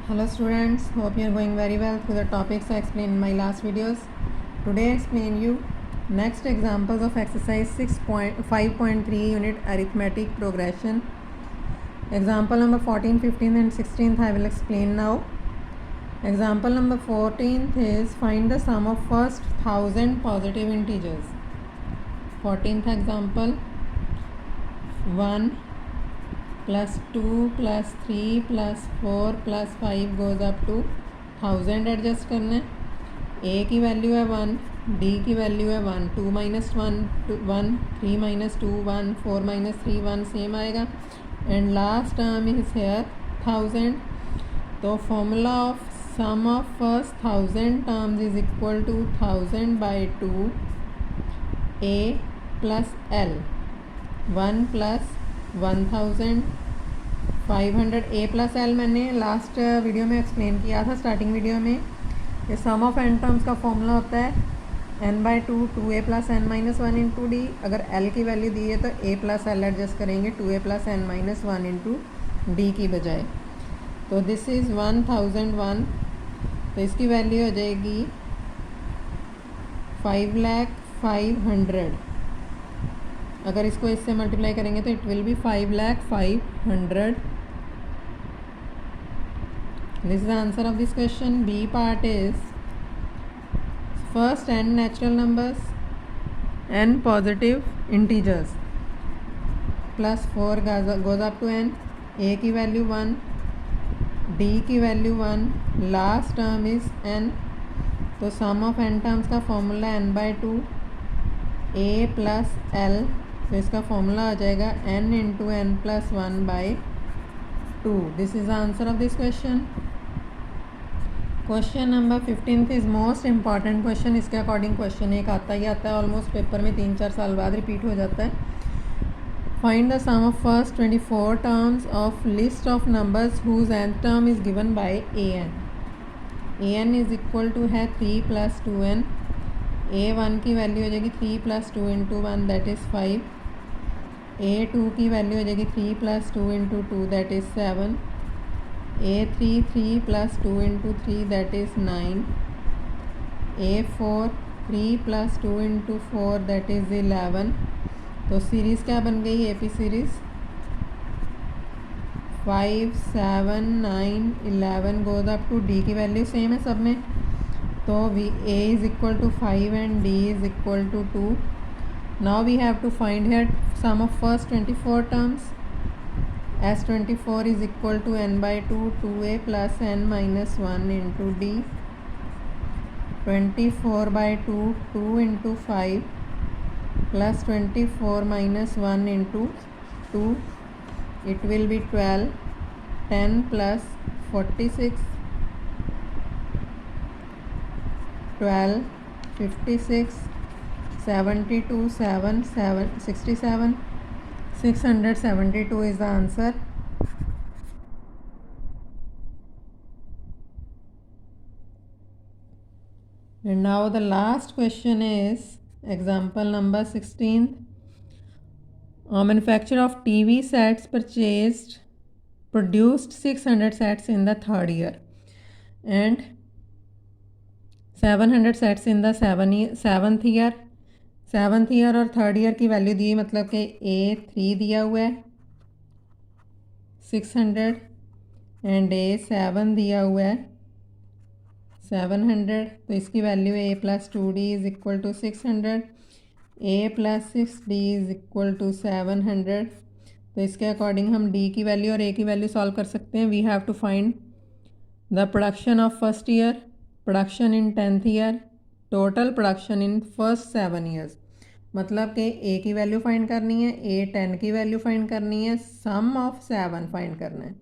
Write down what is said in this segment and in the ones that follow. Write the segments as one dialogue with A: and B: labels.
A: Hello students, hope you are going very well through the topics I explained in my last videos. Today I explain you next examples of exercise 6.5.3 unit arithmetic progression. Example number 14, 15 and 16th I will explain now. Example number 14th is find the sum of first 1000 positive integers. 14th example 1 plus 2 plus 3 plus 4 plus 5 goes up to 1000 adjust करना है. ए की value है 1, D की value है 1, 2 minus 1 1, 3 minus 2 1, 4 minus 3 1 same आएगा and last term is here 1000. तो formula of sum of first 1000 terms is equal to 1000 by 2 A plus L 1 plus 1000 500 A plus L मैंने last video में explain किया था starting video में. ये sum of N terms का formula होता है N by two A plus N minus one into D. अगर एल की वैल्यू दी है तो ए प्लस एल एडजस्ट करेंगे 2a plus N minus one into D की बजाय. तो दिस इज़ 1001. तो इसकी वैल्यू हो जाएगी 5,05,100. अगर इसको इससे मल्टीप्लाई करेंगे तो it will be 5,05,100. This is the answer of this question. B part is first n natural numbers, n positive integers plus 4 goes up to n. A की वैल्यू 1, D की value 1, last term is n. तो सम of n terms का formula n by 2 a plus l. तो इसका formula आ जाएगा n into n plus 1 by 2. This is the answer of this question. Question number 15 is most important question. इसके according question एक आता ही आता है, ऑलमोस्ट पेपर में 3-4 साल बाद रिपीट हो जाता है. Find the sum of first 24 terms of list of numbers whose nth term is given by an. an is equal to है 3 प्लस 2n. a1 की वैल्यू हो जाएगी 3 plus 2 into 1 that is 5. a2 की value हो जाएगी 3 plus 2 into 2 that is 7. a3 3 plus 2 into 3 that is 9. a4 3 plus 2 into 4 that is 11. तो series क्या बन गई AP series 5 7 9 11 goes up to D की वैल्यू सेम है सब में. तो A is equal to 5 and D is equal to 2. Now we have to find here sum of first 24 terms. S24 is equal to n by 2 2a plus n minus 1 into d. 24 by 2 2 into 5 plus 24 minus 1 into 2. It will be 12. 10 plus 46 12 56 72 7 7 67. 672 is the answer. And now the last question is example number 16. Manufacturer of TV sets produced 600 sets in the third year and 700 sets in the seventh year. Seventh year और third year की value दी, मतलब कि A3 दिया हुआ है 600 and A7 दिया हुआ है 700. तो इसकी value A plus 2D is equal to 600. A plus 6D is equal to 700. तो इसके अकॉर्डिंग हम D की वैल्यू और A की वैल्यू सॉल्व कर सकते हैं. We have to find the production of first year, production in 10th year, total production in first 7 years. मतलब कि ए की वैल्यू फाइंड करनी है, A10 की वैल्यू फाइंड करनी है, सम ऑफ 7 फाइंड करना है.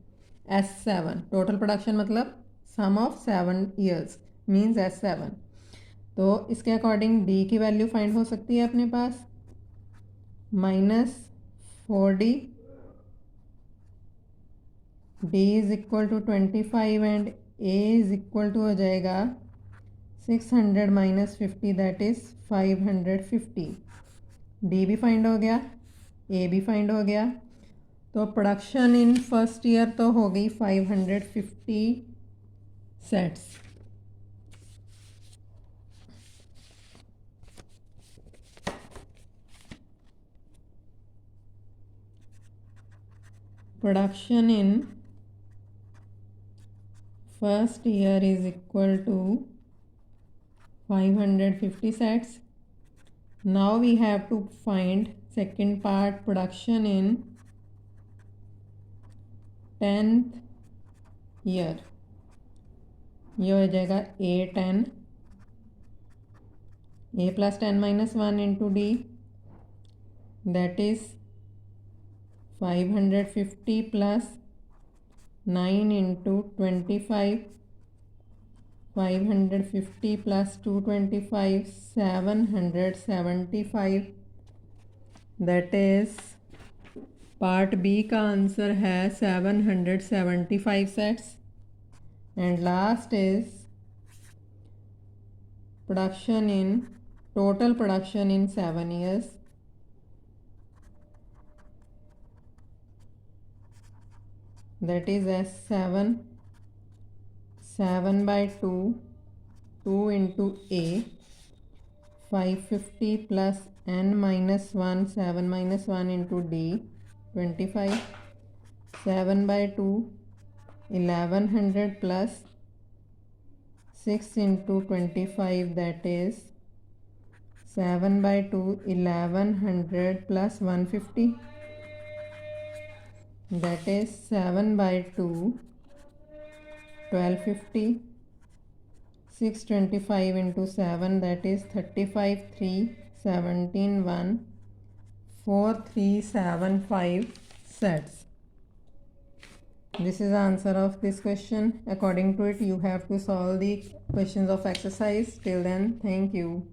A: S7 टोटल प्रोडक्शन मतलब सम ऑफ 7 ईयर्स मीन्स S7. तो इसके अकॉर्डिंग D की वैल्यू फाइंड हो सकती है अपने पास -4D. D is equal to 25 and A is equal to हो जाएगा 600 माइनस 50 दैट इज़ 550. D भी फाइंड हो गया, A भी फाइंड हो गया. तो प्रोडक्शन इन फर्स्ट ईयर तो हो गई 550 sets. Production in first year is equal to 550 sets. Now we have to find second part, production in 10th year. ये हो जाएगा A10, A plus 10 minus 1 into D, that is 550 plus 9 into 25, 550 plus 225, 775. that is part B का answer है 775 sets. And last is total production in 7 years. That is S7, 7 by 2, 2 into A, 550 plus N minus 1, 7 minus 1 into D, 25, 7 by 2, 1100 plus 6 into 25, that is 7 by 2, 1100 plus 150, that is 7 by 2, 1250, 625 into 7, that is 35, 3, 17, 1, 4375 sets. This is the answer of this question. According to it, you have to solve the questions of exercise. Till then, thank you.